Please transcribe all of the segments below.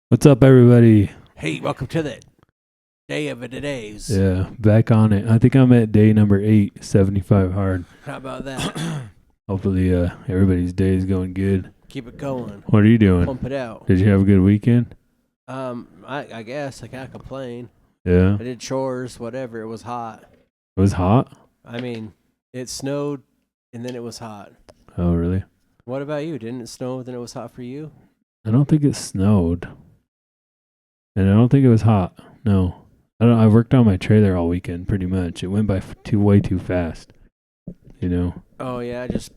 What's up, everybody? Hey, welcome to the day of the days. Yeah, back on it. I think I'm at day number 875 hard. How about that? Hopefully, everybody's day is going good. Keep it going. What are you doing? Pump it out. Did you have a good weekend? I guess I can't complain. Yeah. I did chores, whatever. It was hot. It was hot? I mean, it snowed and then it was hot. Oh, really? What about you? Didn't it snow then it was hot for you? I don't think it snowed. And I don't think it was hot. No. I worked on my trailer all weekend, pretty much. It went by way too fast. You know? Oh, yeah, just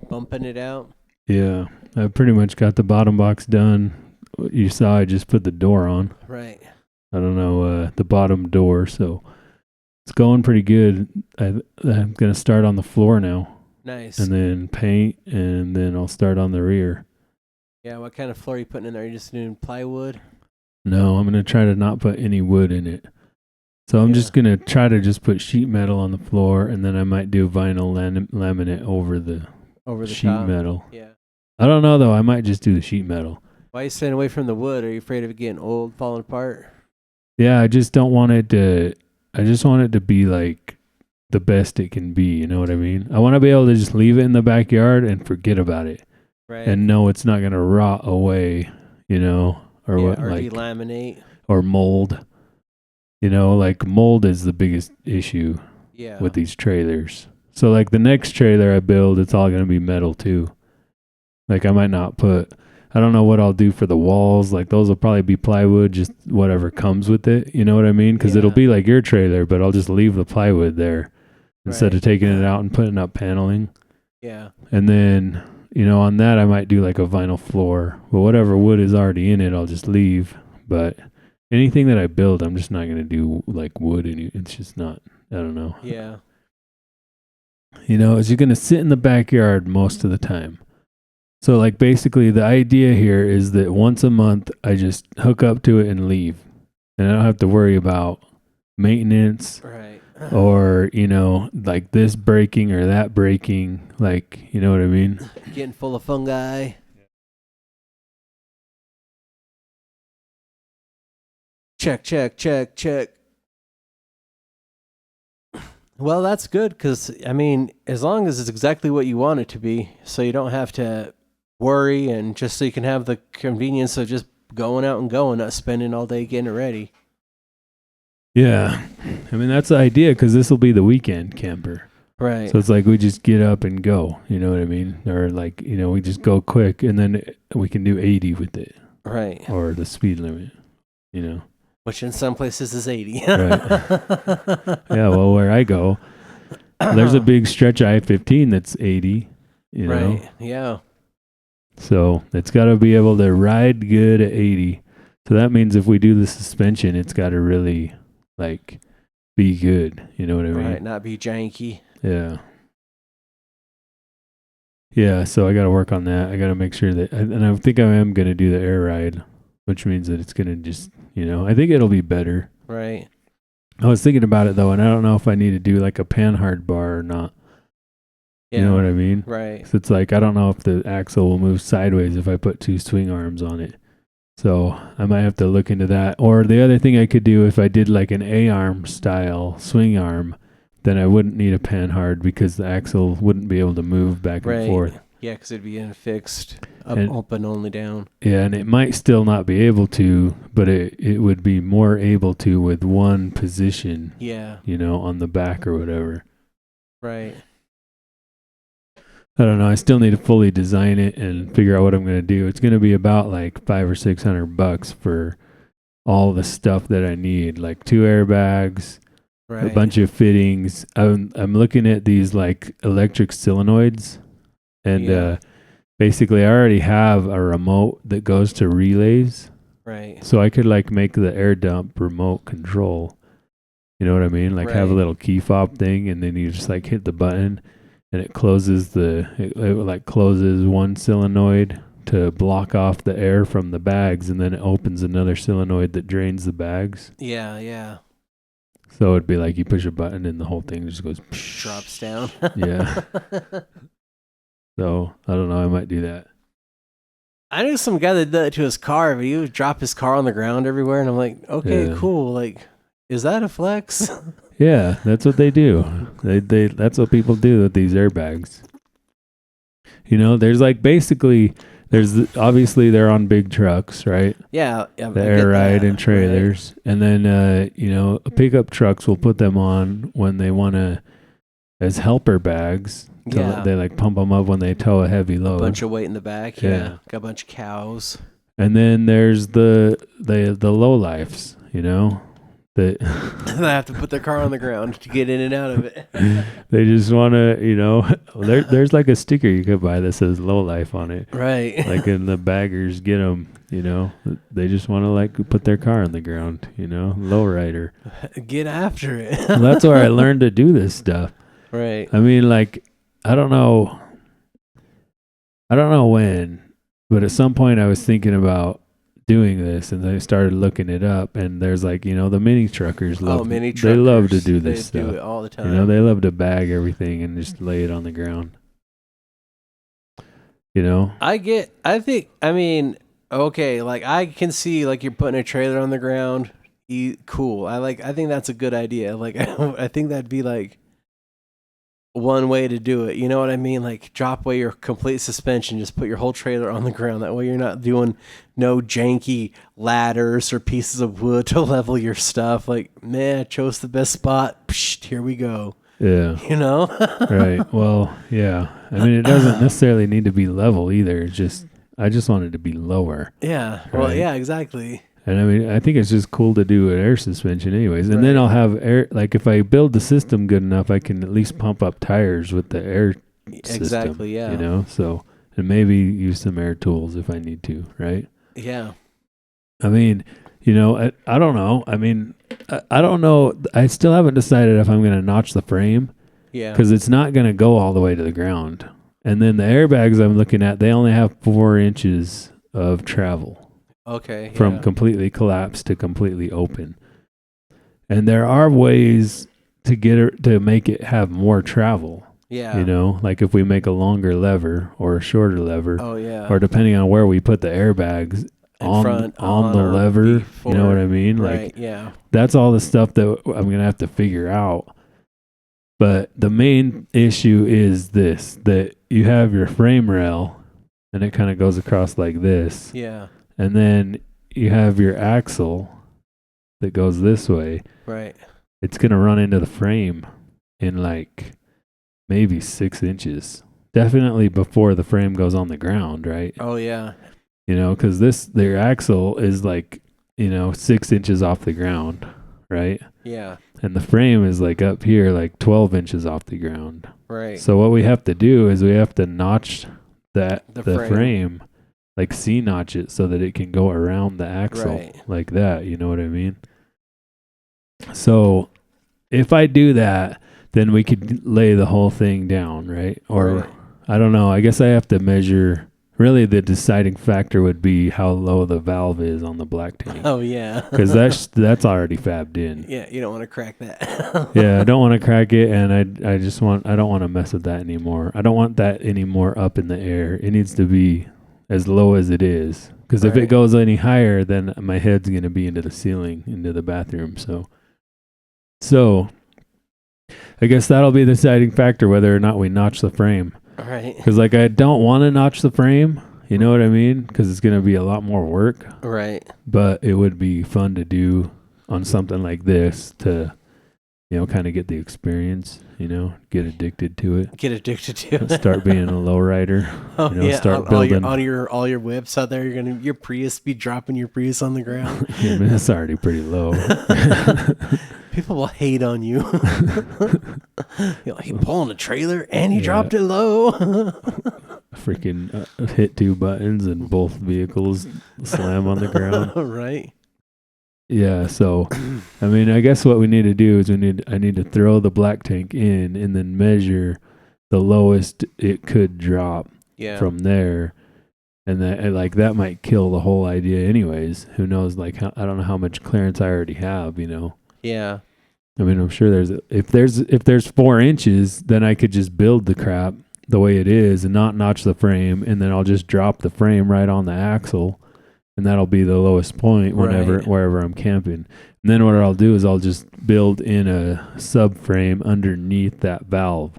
bumping it out. Yeah. I pretty much got the bottom box done. You saw I just put the door on. Right. I don't know, the bottom door, so it's going pretty good. I'm going to start on the floor now. Nice. And then paint, and then I'll start on the rear. Yeah, what kind of floor are you putting in there? Are you just doing plywood? No, I'm going to try to not put any wood in it. So I'm just going to try to just put sheet metal on the floor, and then I might do vinyl laminate over the sheet top. metal. Yeah. I don't know, though. I might just do the sheet metal. Why are you staying away from the wood? Are you afraid of it getting old, falling apart? Yeah, I just don't want it to... I just want it to be like the best it can be, you know what I mean? I want to be able to just leave it in the backyard and forget about it. Right. And know it's not going to rot away, you know, or yeah, what, or like delaminate. or mold. You know, like mold is the biggest issue with these trailers. So like the next trailer I build, it's all going to be metal too. Like I might not put, I don't know what I'll do for the walls. Like those will probably be plywood, just whatever comes with it. You know what I mean? Because it'll be like your trailer, but I'll just leave the plywood there instead of taking it out and putting up paneling. Yeah. And then, you know, on that I might do like a vinyl floor. But whatever wood is already in it, I'll just leave. But anything that I build, I'm just not going to do like wood. It's just not, I don't know. Yeah. You know, it's you're going to sit in the backyard most of the time. So like basically the idea here is that once a month I just hook up to it and leave. And I don't have to worry about maintenance. Right. Or, you know, like this breaking or that breaking. Like, you know what I mean? Getting full of fungi. Check. Well, that's good because, I mean, as long as it's exactly what you want it to be, so you don't have to worry and just so you can have the convenience of just going out and going, not spending all day getting it ready. Yeah. I mean, that's the idea because this will be the weekend camper. Right. So it's like we just get up and go. You know what I mean? Or like, you know, we just go quick and then we can do 80 with it. Right. Or the speed limit, you know? Which in some places is 80. Right. Yeah, well, where I go, there's a big stretch I-15 that's 80, you know? Right, yeah. So it's got to be able to ride good at 80. So that means if we do the suspension, it's got to really, like, be good. You know what I mean? Right, not be janky. Yeah. Yeah, so I got to work on that. I got to make sure that, and I think I am going to do the air ride, which means that it's going to just, you know, I think it'll be better. Right. I was thinking about it though, and I don't know if I need to do like a panhard bar or not. Yeah. You know what I mean? Right. So it's like, I don't know if the axle will move sideways if I put two swing arms on it. So I might have to look into that. Or the other thing I could do if I did like an A-arm style swing arm, then I wouldn't need a panhard because the axle wouldn't be able to move back and forth. Yeah, because it'd be fixed up and only down. Yeah, and it might still not be able to, but it would be more able to with one position. Yeah. You know, on the back or whatever. Right. I don't know. I still need to fully design it and figure out what I'm going to do. It's going to be about like $500 or $600 for all the stuff that I need, like 2 airbags, a bunch of fittings. I'm looking at these like electric solenoids. And basically, I already have a remote that goes to relays. Right. So I could like make the air dump remote control. You know what I mean? Like have a little key fob thing, and then you just like hit the button, and it closes it like closes one solenoid to block off the air from the bags, and then it opens another solenoid that drains the bags. Yeah, yeah. So it'd be like you push a button, and the whole thing just goes drops down. Yeah. So, I don't know, I might do that. I knew some guy that did that to his car, but he would drop his car on the ground everywhere, and I'm like, okay, cool. Like, is that a flex? Yeah, that's what they do. They that's what people do with these airbags. You know, there's like basically obviously they're on big trucks, right? Yeah, the air ride and trailers, right. And then pickup trucks will put them on when they want to as helper bags. They like pump them up when they tow a heavy load. A bunch of weight in the back. Yeah. Got a bunch of cows. And then there's the low lifes, you know. They have to put their car on the ground to get in and out of it. They just want to, you know, there's like a sticker you could buy that says low life on it. Right. Like in the baggers get them, you know. They just want to like put their car on the ground, you know, low rider. Get after it. Well, that's where I learned to do this stuff. Right. I mean, like, I don't know when, but at some point I was thinking about doing this, and I started looking it up, and there's like, you know, the mini truckers they love to do this stuff. They do it all the time. You know, they love to bag everything and just lay it on the ground. You know? Okay, like I can see like you're putting a trailer on the ground. Cool. I think that's a good idea. Like I think that'd be like one way to do it. You know what I mean? Like drop away your complete suspension, just put your whole trailer on the ground. That way you're not doing no janky ladders or pieces of wood to level your stuff. Like, man, I chose the best spot. Psht, here we go. Yeah. You know? Right. Well, yeah. I mean, it doesn't necessarily need to be level either. It's just, I just want it to be lower. Yeah. Right? Well, yeah, exactly. And I mean, I think it's just cool to do an air suspension anyways. And then I'll have air, like if I build the system good enough, I can at least pump up tires with the air system. Exactly, yeah. You know, so, and maybe use some air tools if I need to, right? Yeah. I mean, you know, I don't know. I mean, I don't know. I still haven't decided if I'm going to notch the frame. Yeah. Because it's not going to go all the way to the ground. And then the airbags I'm looking at, they only have 4 inches of travel. Okay. From completely collapsed to completely open. And there are ways to get it to make it have more travel. Yeah. You know, like if we make a longer lever or a shorter lever. Oh yeah. Or depending on where we put the airbags on the lever. Before, you know what I mean? Right, like yeah. That's all the stuff that I'm gonna have to figure out. But the main issue is this, that you have your frame rail and it kind of goes across like this. Yeah. And then you have your axle that goes this way. Right. It's going to run into the frame in like maybe 6 inches. Definitely before the frame goes on the ground, right? Oh, yeah. You know, because their axle is like, you know, 6 inches off the ground, right? Yeah. And the frame is like up here, like 12 inches off the ground. Right. So what we have to do is we have to notch the frame. Like C-notch it so that it can go around the axle like that. You know what I mean? So if I do that, then we could lay the whole thing down, right? Or I don't know. I guess I have to measure. Really, the deciding factor would be how low the valve is on the black tank. Oh, yeah. Because that's already fabbed in. Yeah, you don't want to crack that. Yeah, I don't want to crack it, and I don't want to mess with that anymore. I don't want that anymore up in the air. It needs to be as low as it is, because if it goes any higher, then my head's going to be into the ceiling, into the bathroom. So I guess that'll be the deciding factor, whether or not we notch the frame. Right. Because like I don't want to notch the frame, you know what I mean? Because it's going to be a lot more work. Right. But it would be fun to do on something like this to, you know, kind of get the experience, you know, get addicted to it. Start being a lowrider. Oh, you know, yeah. Start building all your whips out there. Your Prius be dropping your Prius on the ground. Yeah, man, it's already pretty low. People will hate on you. You're like, he pulling a trailer and he dropped it low. Freaking hit 2 buttons and both vehicles slam on the ground. Right. Yeah, so I mean, I guess what we need to do is I need to throw the black tank in and then measure the lowest it could drop from there, and that might kill the whole idea anyways. Who knows? Like, I don't know how much clearance I already have, you know. Yeah. I mean, I'm sure if there's 4 inches, then I could just build the crap the way it is and not notch the frame, and then I'll just drop the frame right on the axle, and that'll be the lowest point wherever I'm camping. And then what I'll do is I'll just build in a subframe underneath that valve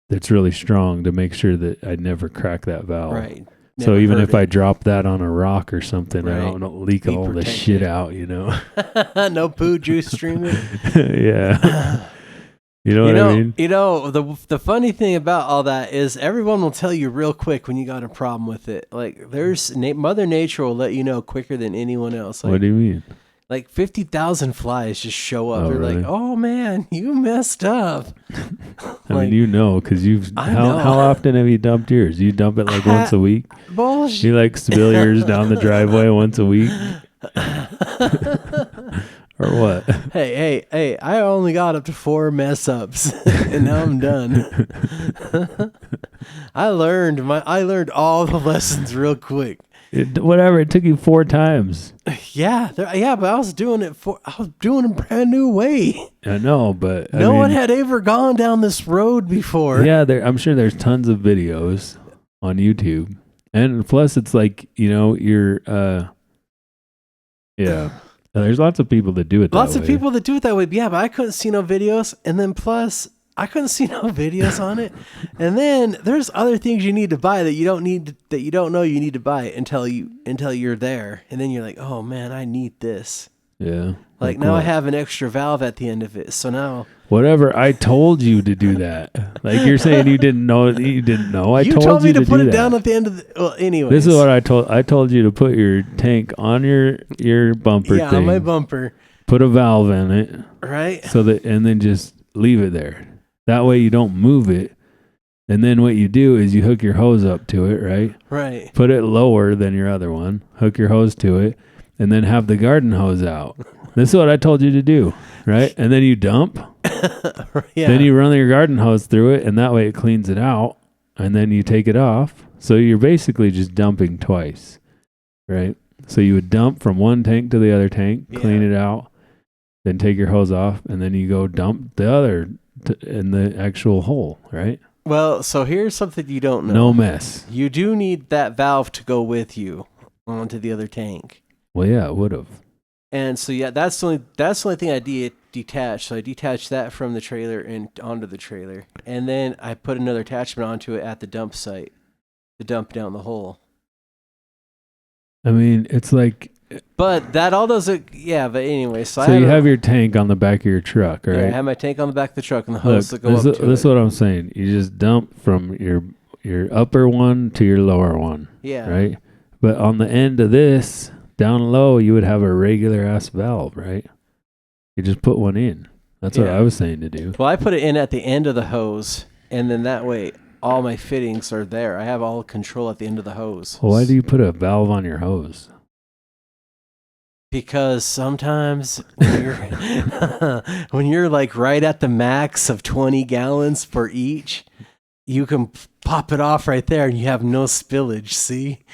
that's really strong to make sure that I never crack that valve. Right. So even if I drop that on a rock or something, I don't leak all the shit out, No poo juice streaming. Yeah. You know what I mean? The funny thing about all that is everyone will tell you real quick when you got a problem with it. Like there's Mother Nature will let you know quicker than anyone else. Like, what do you mean? Like 50,000 flies just show up. They're really? Like, oh man, you messed up. I mean, because how often have you dumped yours? You dump it like once a week? Bullshit. You like spill yours down the driveway once a week? Or what? Hey, I only got up to 4 mess ups and now I'm done. I learned all the lessons real quick. It took you 4 times. Yeah, but I was doing a brand new way. I know, but no one had ever gone down this road before. Yeah, I'm sure there's tons of videos on YouTube, and plus it's like you're there's lots of people that do it. Lots of people that do it that way. Yeah, but I couldn't see no videos, and then plus I couldn't see no videos on it. And then there's other things you need to buy that you don't know you need to buy until you're there. And then you're like, "Oh man, I need this." Yeah. Like now I have an extra valve at the end of it. So now whatever, I told you to do that. Like you're saying you didn't know. You didn't know. You told me to put it down at the end of the anyways. This is what I told. I told you to put your tank on your bumper thing. Yeah, on my bumper. Put a valve in it. Right. And then just leave it there. That way you don't move it. And then what you do is you hook your hose up to it, right? Right. Put it lower than your other one. Hook your hose to it. And then have the garden hose out. This is what I told you to do, right? And then you dump. Yeah. Then you run your garden hose through it, and that way it cleans it out. And then you take it off. So you're basically just dumping twice, right? So you would dump from one tank to the other tank, clean it out, then take your hose off, and then you go dump the other in the actual hole, right? Well, so here's something you don't know. No mess. You do need that valve to go with you onto the other tank. Well, yeah, it would have. And so that's the only thing I detached. So I detached that from the trailer and onto the trailer, and then I put another attachment onto it at the dump site to dump down the hole. I mean, it's like. But that all doesn't. Yeah, but anyway, so you have your tank on the back of your truck, right? Yeah, I have my tank on the back of the truck and the hose that go up to it. This is what I'm saying. You just dump from your upper one to your lower one. Yeah. Right. But on the end of this. Down low, you would have a regular ass valve, right? You just put one in. That's what I was saying to do. Well, I put it in at the end of the hose, and then that way all my fittings are there. I have all control at the end of the hose. Well, why do you put a valve on your hose? Because sometimes when you're like right at the max of 20 gallons for each, you can pop it off right there and you have no spillage, see?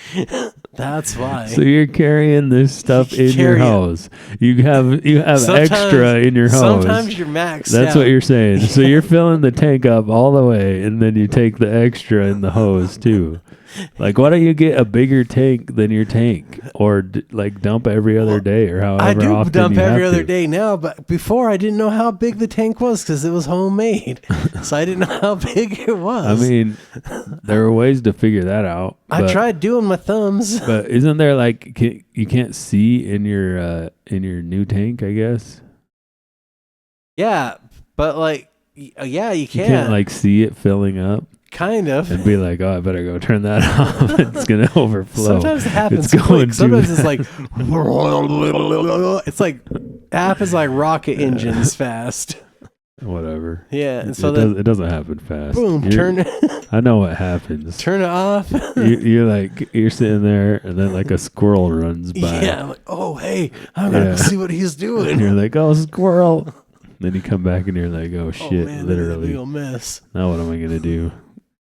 That's why. So you're carrying this stuff in your hose. You have extra in your hose. Sometimes you're maxed That's what you're saying. So you're filling the tank up all the way, and then you take the extra in the hose too. Like, why don't you get a bigger tank than your tank, or dump every other day, or however often you have to? I do dump every other day now, but before I didn't know how big the tank was because it was homemade, so I didn't know how big it was. I mean, there were ways to figure that out. I tried doing my thumbs, but isn't there you can't see in your new tank? I guess. Yeah, but you can. You can't see it filling up. Kind of. And be like, oh, I better go turn that off. It's going to overflow. Sometimes it happens quick. Sometimes it's like, it happens like rocket engines fast. Whatever. Yeah. And so it doesn't happen fast. Boom, turn it. I know what happens. Turn it off. You're sitting there, and then a squirrel runs by. Yeah. Like, oh, hey, I'm going to see what he's doing. And you're like, oh, squirrel. Then you come back and you're like, oh shit, man, literally. Real mess. Now what am I going to do?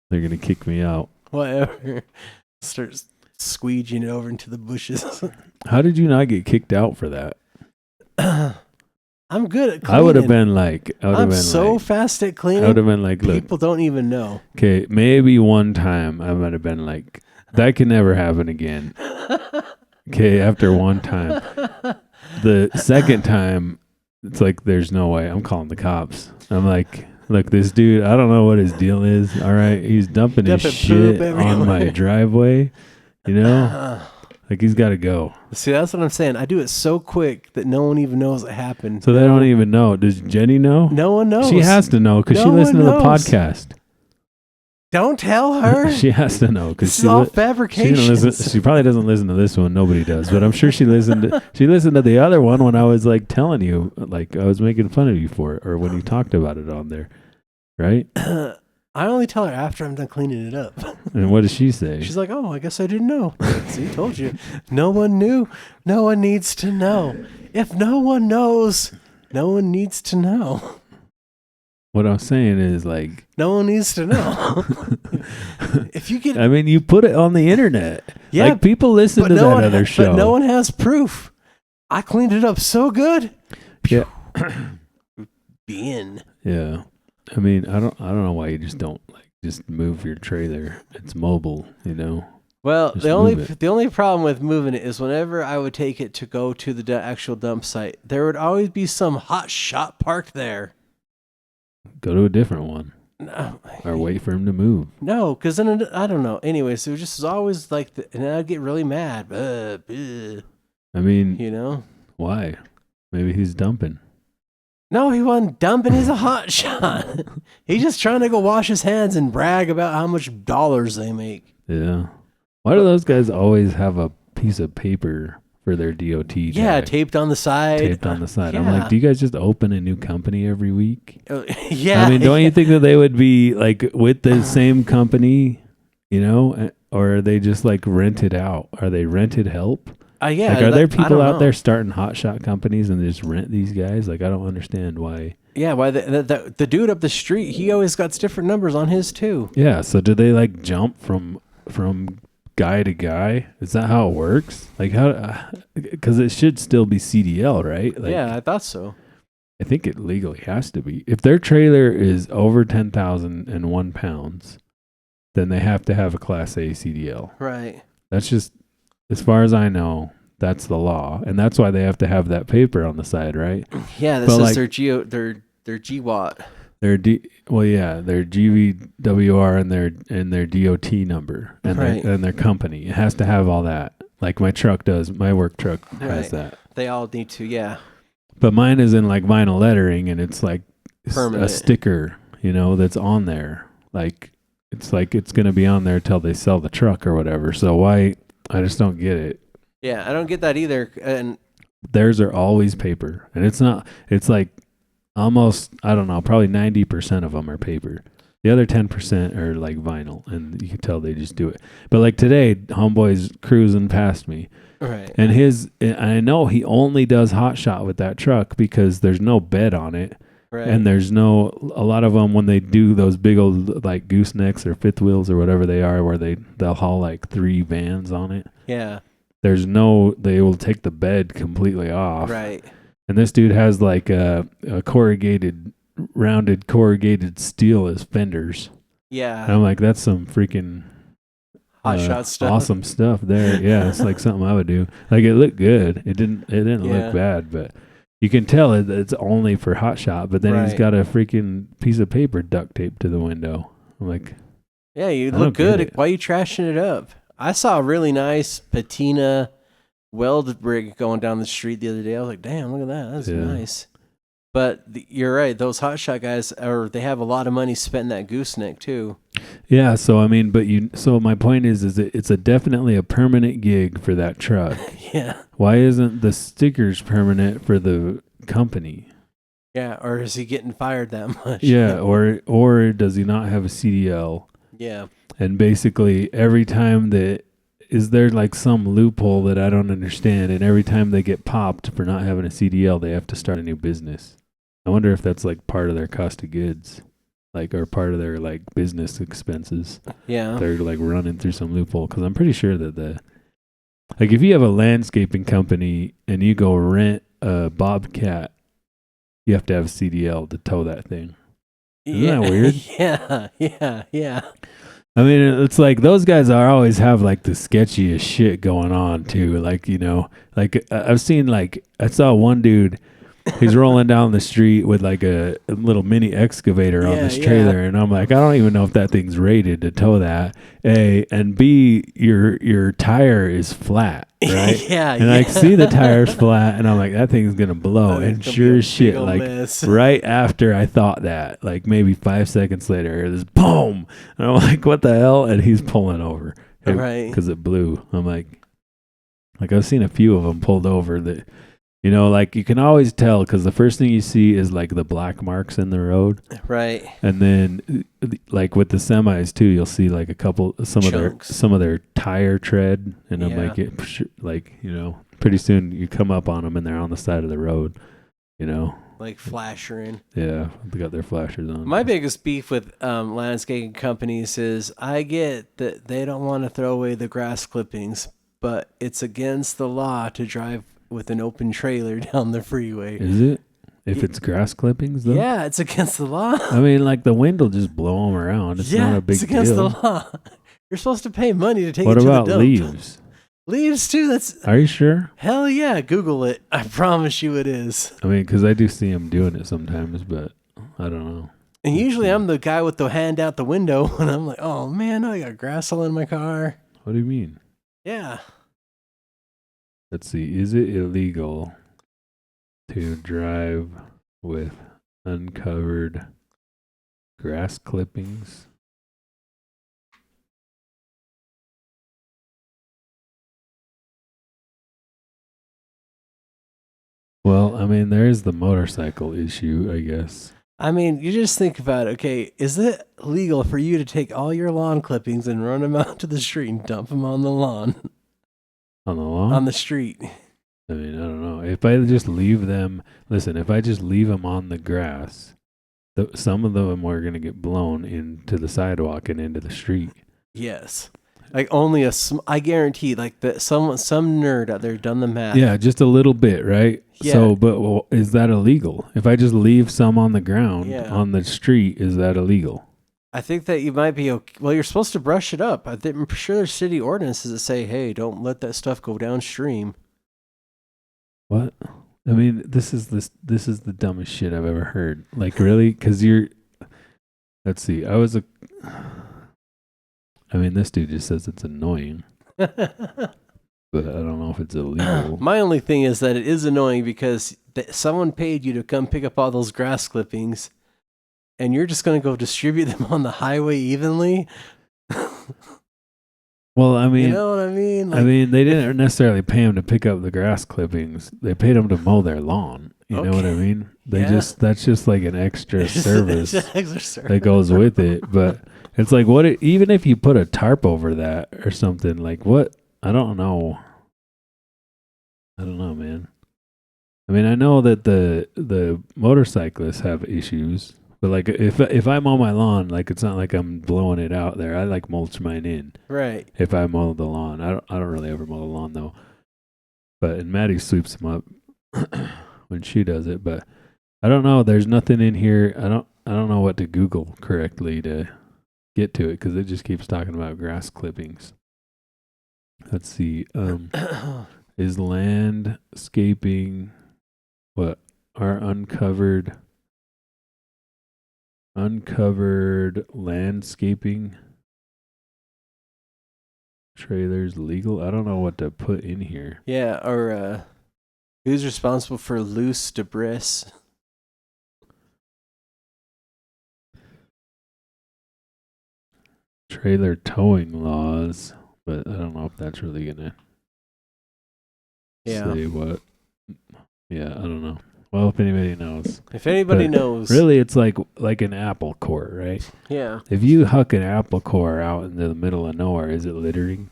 They're going to kick me out. Whatever. Start squeegeeing it over into the bushes. How did you not get kicked out for that? I'm good at cleaning. I would have been like, I'm so fast at cleaning. I would have been like, look, people don't even know. Okay, maybe one time I might have been like, that can never happen again. Okay, after one time. The second time, it's like, there's no way. I'm calling the cops. I'm like, look, this dude, I don't know what his deal is. All right, he's dumping his shit on my driveway. You know? Like, he's got to go. See, that's what I'm saying. I do it so quick that no one even knows it happened. So they don't even know. Does Jenny know? No one knows. She has to know because she listened to the podcast. Don't tell her. She has to know because she's all fabrication. She probably doesn't listen to this one. Nobody does, but I'm sure she listened to the other one when I was like telling you, like I was making fun of you for it, or when you talked about it on there, right? I only tell her after I'm done cleaning it up. And what does she say? She's like, "Oh, I guess I didn't know." See, told you. No one knew. No one needs to know. If no one knows, no one needs to know. What I'm saying is, like, no one needs to know. If you get, I mean, you put it on the internet. Yeah, like people listen to that other show, but no one has proof. I cleaned it up so good. Yeah. Bin. Yeah. I mean, I don't know why you just don't just move your trailer. It's mobile, you know. Well, the only problem with moving it is whenever I would take it to go to the actual dump site, there would always be some hot shot parked there. Go to a different one. No. Or wait for him to move. No, because then I don't know. Anyways, it was just always like, and I'd get really mad. I mean, you know, why? Maybe he's dumping. No, he wasn't dumping. He's a hot shot. He's just trying to go wash his hands and brag about how much dollars they make. Yeah. Why do those guys always have a piece of paper for their DOT? Yeah, taped on the side. Taped on the side. Yeah. I'm like, do you guys just open a new company every week? Yeah. I mean, don't you think that they would be like with the same company, you know, or are they just like rented out? Are they rented help? Yeah. Like, are there people out there starting hotshot companies and they just rent these guys? Like, I don't understand why. Yeah, why the dude up the street, he always got different numbers on his too. Yeah, so do they like jump from guy to guy? Is that how it works? Like, how? Because it should still be CDL, right? Like, yeah, I thought so. I think it legally has to be. If their trailer is over 10,001 pounds, then they have to have a Class A CDL. Right. That's just, as far as I know, that's the law, and that's why they have to have that paper on the side, right? Yeah, this is their GWAT. Their their GVWR and their DOT number and their company. It has to have all that. Like my truck does. My work truck has that. They all need to, yeah. But mine is in like vinyl lettering, and it's like permanent. A sticker, you know, that's on there. Like it's going to be on there till they sell the truck or whatever. So why? I just don't get it. Yeah, I don't get that either. And theirs are always paper, and it's not. It's like almost, I don't know, probably 90% of them are paper. The other 10% are like vinyl, and you can tell they just do it. But like today, homeboy's cruising past me, right? And I know he only does hot shot with that truck because there's no bed on it. Right. And there's a lot of them when they do those big old like goosenecks or fifth wheels or whatever they are, where they'll haul like 3 vans on it. Yeah. They will take the bed completely off. Right. And this dude has like a rounded corrugated steel as fenders. Yeah. And I'm like, that's some freaking hot shot stuff. Awesome stuff there. Yeah, it's like something I would do. Like it looked good. It didn't look bad, but you can tell it's only for hot shot. But then he's got a freaking piece of paper duct taped to the window. I'm like, yeah, you look good. Why are you trashing it up? I saw a really nice patina weld rig going down the street the other day. I was like, damn, look at that. That's nice. But you're right. Those hotshot guys, they have a lot of money spent in that gooseneck too. Yeah. So, I mean, so my point is it's definitely a permanent gig for that truck. Yeah. Why isn't the stickers permanent for the company? Yeah. Or is he getting fired that much? Yeah. Or does he not have a CDL? Yeah. And basically every time is there like some loophole that I don't understand, and every time they get popped for not having a CDL, they have to start a new business. I wonder if that's like part of their cost of goods, like, or part of their like business expenses. Yeah. They're like running through some loophole, because I'm pretty sure that like if you have a landscaping company and you go rent a Bobcat you have to have a CDL to tow that thing. Isn't that weird? Yeah. I mean, it's like those guys always have like the sketchiest shit going on too. Like, you know, like I've seen like, I saw one dude, he's rolling down the street with like a little mini excavator on this trailer. And I'm like, I don't even know if that thing's rated to tow that. A, and B, your tire is flat, right? And I see the tire's flat and I'm like, that thing's going to blow. And sure as shit, like right after I thought that, like maybe 5 seconds later, this boom. And I'm like, what the hell? And he's pulling over. Right. Because it blew. I'm like I've seen a few of them pulled over that, you know, like you can always tell because the first thing you see is like the black marks in the road. Right. And then like with the semis too, you'll see like some of their tire tread. And I'm like, you know, pretty soon you come up on them and they're on the side of the road, you know. Like flashing. Yeah, they got their flashers on. My biggest beef with landscaping companies is I get that they don't want to throw away the grass clippings, but it's against the law to drive with an open trailer down the freeway. Is it? If it's grass clippings, though? Yeah, it's against the law. I mean, like the wind will just blow them around. It's not a big deal. It's against the law. You're supposed to pay money to take it to the dump. What about leaves? Leaves too. Are you sure? Hell yeah. Google it. I promise you it is. I mean, because I do see them doing it sometimes, but I don't know. And usually I'm the guy with the hand out the window and I'm like, oh man, I got grass all in my car. What do you mean? Yeah. Let's see. Is it illegal to drive with uncovered grass clippings? Well, I mean, there is the motorcycle issue, I guess. I mean, you just think about it. Okay, is it legal for you to take all your lawn clippings and run them out to the street and dump them on the lawn? On the lawn? On the street. I mean, I don't know. If I just leave them, if I just leave them on the grass, some of them are going to get blown into the sidewalk and into the street. Yes. Like only I guarantee, like that some nerd out there done the math. Yeah, just a little bit, right? Yeah. So, but is that illegal? If I just leave some on the ground on the street, is that illegal? I think that you might be okay. Well, you're supposed to brush it up. I'm sure there's city ordinances that say, "Hey, don't let that stuff go downstream." What? I mean, this is the dumbest shit I've ever heard. Like, really? Because let's see. I mean, this dude just says it's annoying, but I don't know if it's illegal. My only thing is that it is annoying because someone paid you to come pick up all those grass clippings, and you're just going to go distribute them on the highway evenly. Well, I mean, you know what I mean? Like, I mean, they didn't necessarily pay him to pick up the grass clippings. They paid him to mow their lawn. You know what I mean? That's just like an extra service that goes with it. But it's like, even if you put a tarp over that or something, like what? I don't know. I don't know, man. I mean, I know that the motorcyclists have issues, but like if I mow my lawn, like it's not like I'm blowing it out there. I like mulch mine in. Right. If I mow the lawn, I don't really ever mow the lawn though. And Maddie sweeps them up when she does it. But I don't know. There's nothing in here. I don't know what to Google correctly to get to it because it just keeps talking about grass clippings. Let's see. Is landscaping what are uncovered landscaping trailers legal? I don't know what to put in here. Yeah, or who's responsible for loose debris? Trailer towing laws, but I don't know if that's really gonna say what. Yeah, I don't know. Well, if anybody knows. If anybody knows. Really, it's like an apple core, right? Yeah. If you huck an apple core out into the middle of nowhere, is it littering?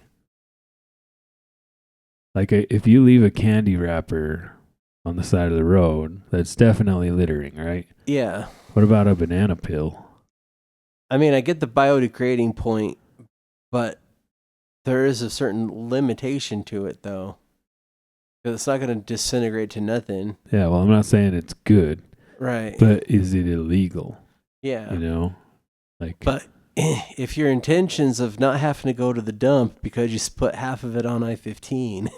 Like if you leave a candy wrapper on the side of the road, that's definitely littering, right? Yeah. What about a banana peel? I mean, I get the biodegrading point, but there is a certain limitation to it, though. It's not going to disintegrate to nothing. Yeah, well, I'm not saying it's good. Right. But is it illegal? Yeah. You know? Like, but if your intentions of not having to go to the dump because you put half of it on I-15,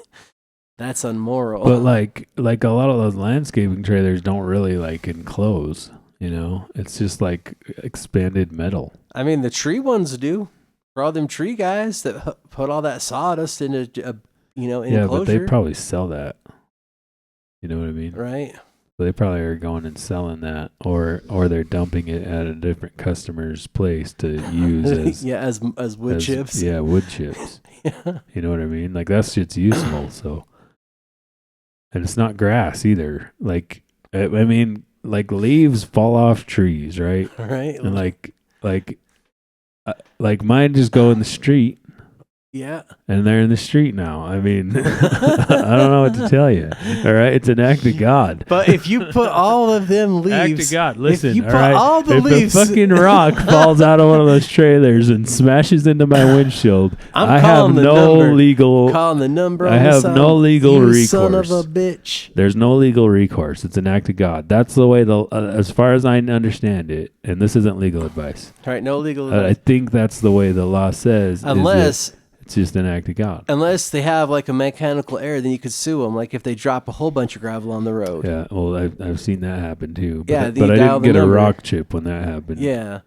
that's unmoral. But like a lot of those landscaping trailers don't really like enclose, you know? It's just like expanded metal. I mean, the tree ones do. For all them tree guys that put all that sawdust into an enclosure. But they probably sell that. You know what I mean? Right. So they probably are going and selling that, or they're dumping it at a different customer's place to use as as wood chips. Yeah, wood chips. Yeah. You know what I mean? Like that shit's useful. So, and it's not grass either. Like I mean, like leaves fall off trees, right? Right. And like mine just go in the street. Yeah. And they're in the street now. I mean, I don't know what to tell you. All right. It's an act of God. But if you put all of them leaves. Act of God. Listen. If you put all right? all the leaves. If a fucking rock falls out of one of those trailers and smashes into my windshield, I have no legal. Calling the number. I have no legal recourse. Son of a bitch. There's no legal recourse. It's an act of God. That's the way as far as I understand it, and this isn't legal advice. All right. No legal advice. I think that's the way the law says. Unless. It's just an act of God. Unless they have like a mechanical error, then you could sue them. Like if they drop a whole bunch of gravel on the road. Yeah, well, I've seen that happen too. But, yeah, but I didn't get a rock chip when that happened. Yeah,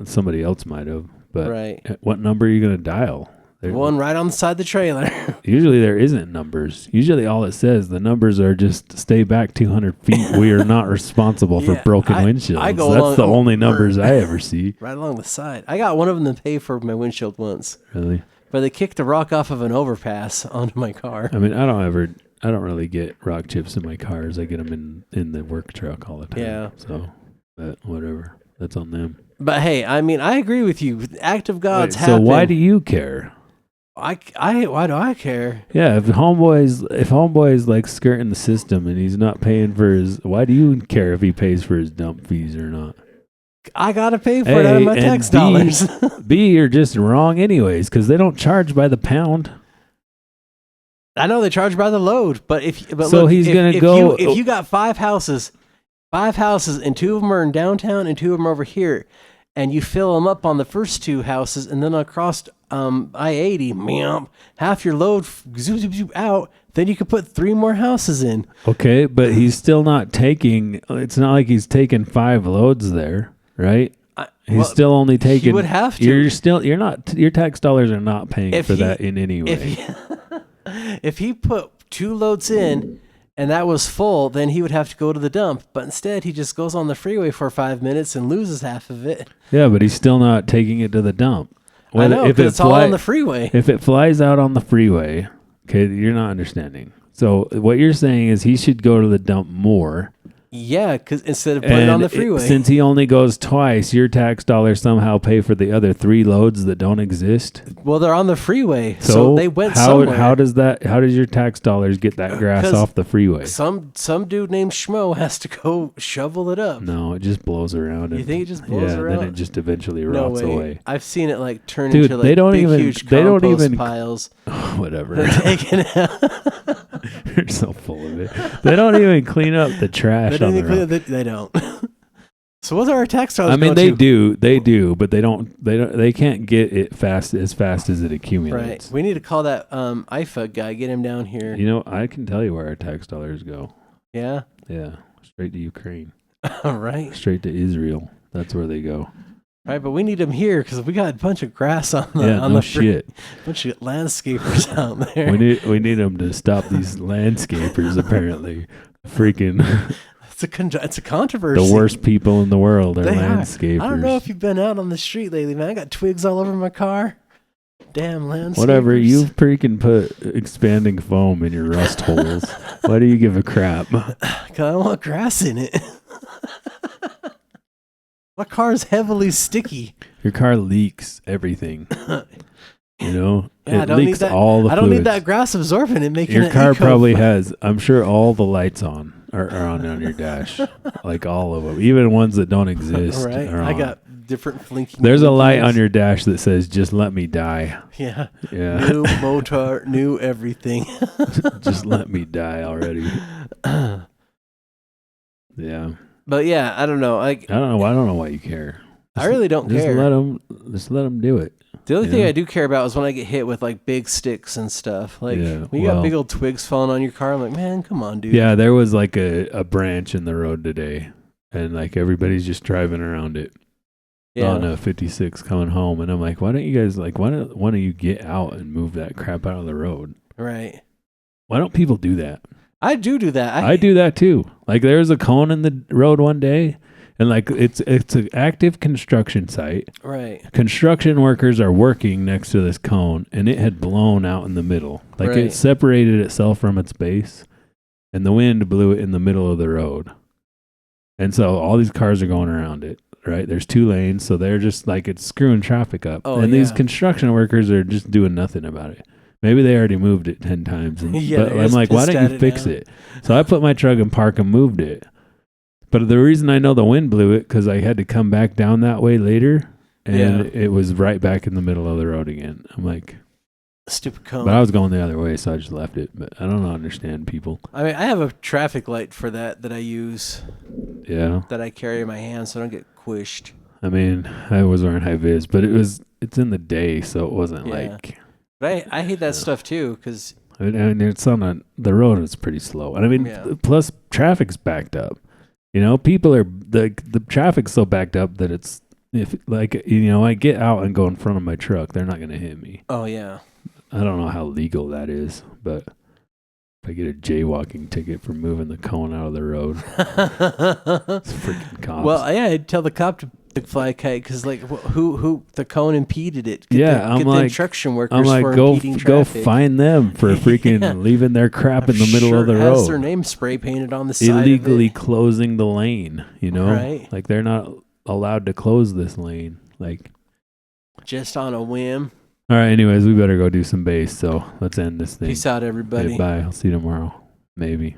somebody else might have. But right. What number are you gonna dial? One right on the side of the trailer. Usually there isn't numbers. Usually all it says, the numbers are just stay back 200 feet. We are not responsible for broken windshields. That's the only numbers I ever see. Right along the side. I got one of them to pay for my windshield once. Really? But they kicked a rock off of an overpass onto my car. I mean, I don't really get rock chips in my cars. I get them in the work truck all the time. Yeah. So, but whatever. That's on them. But hey, I mean, I agree with you. Act of God's happen. So why do you care? Why do I care? Yeah, if homeboy's like skirting the system and he's not paying for his, why do you care if he pays for his dump fees or not? I gotta pay for it out of my tax dollars. B, you're just wrong anyways, because they don't charge by the pound. I know they charge by the load, but if you got five houses, and two of them are in downtown and two of them are over here, and you fill them up on the first two houses, and then across I-80, half your load zoop out, then you could put 3 more houses in. Okay, but he's still not taking. It's not like he's taking 5 loads there. Right? He's still only taking. You would have to. You're not. Your tax dollars are not paying for that in any way. If he put 2 loads in and that was full, then he would have to go to the dump. But instead, he just goes on the freeway for 5 minutes and loses half of it. Yeah, but he's still not taking it to the dump. I know, because it's all on the freeway. If it flies out on the freeway, okay, you're not understanding. So what you're saying is he should go to the dump more. Yeah, because instead of putting it on the freeway. Since he only goes twice, your tax dollars somehow pay for the other 3 loads that don't exist. Well, they're on the freeway, so they went somewhere. How does your tax dollars get that grass off the freeway? Some dude named Schmo has to go shovel it up. No, it just blows around. You think it just blows around? Then it just eventually rots away. I've seen it like turn into like huge compost piles. Whatever. You're so full of it. They don't even clean up the trash on the road. They don't. So what's our tax dollars? I mean, they do, but they can't get it as fast as it accumulates. Right. We need to call that IFA guy, get him down here. You know, I can tell you where our tax dollars go. Yeah? Yeah. Straight to Ukraine. All right. Straight to Israel. That's where they go. Right, but we need them here because we got a bunch of grass on the shit. Bunch of landscapers out there. We need them to stop these landscapers. Apparently, freaking. It's a controversy. The worst people in the world are landscapers. I don't know if you've been out on the street lately, man. I got twigs all over my car. Damn landscapers. Whatever. You freaking put expanding foam in your rust holes. Why do you give a crap? Because I want grass in it. My car is heavily sticky. Your car leaks everything. You know, yeah, it leaks all the fluids. I don't need that grass absorbent and making your car probably has. I'm sure all the lights are on your dash, like all of them, even ones that don't exist. Right, I got different blinking. There's a light on your dash that says "Just let me die." Yeah. New motor, new everything. Just let me die already. Yeah. But yeah, I don't know. Like I don't know why you care. I really don't care. Just let them do it. The only thing I do care about is when I get hit with like big sticks and stuff. Like when you got big old twigs falling on your car, I'm like, man, come on, dude. Yeah, there was like a branch in the road today, and like everybody's just driving around it on a 56 coming home, and I'm like, why don't you guys why don't you get out and move that crap out of the road? Right. Why don't people do that? I do that. I do that too. Like there was a cone in the road one day. And like it's an active construction site. Right. Construction workers are working next to this cone, and it had blown out in the middle. Like it separated itself from its base, and the wind blew it in the middle of the road. And so all these cars are going around it. Right. There's 2 lanes, so they're just like it's screwing traffic up. And these construction workers are just doing nothing about it. Maybe they already moved it 10 times. But I'm like, why don't you fix it? So I put my truck in park and moved it. But the reason I know the wind blew it, because I had to come back down that way later, and it was right back in the middle of the road again. I'm like, stupid cone. But I was going the other way, so I just left it. But I don't understand people. I mean, I have a traffic light for that I use. Yeah. That I carry in my hand so I don't get squished. I mean, I was wearing high vis, but it's in the day, so it wasn't like. But I hate that stuff too, because. I mean, it's on the road is pretty slow. And I mean, plus traffic's backed up. You know, people are the traffic's so backed up that it's if like I get out and go in front of my truck, they're not going to hit me. Oh yeah. I don't know how legal that is, but if I get a jaywalking ticket for moving the cone out of the road, it's freaking cops. Well, yeah, I'd tell the cop to fly a kite because like who the cone impeded it. I'm the like construction workers. I'm like for go traffic. find them for freaking leaving their crap in the middle of the road. Has their name spray painted on the side. Illegally closing the lane. Right? Like they're not allowed to close this lane. Like just on a whim. All right. Anyways, we better go do some bass. So let's end this thing. Peace out, everybody. Okay, bye. I'll see you tomorrow. Maybe.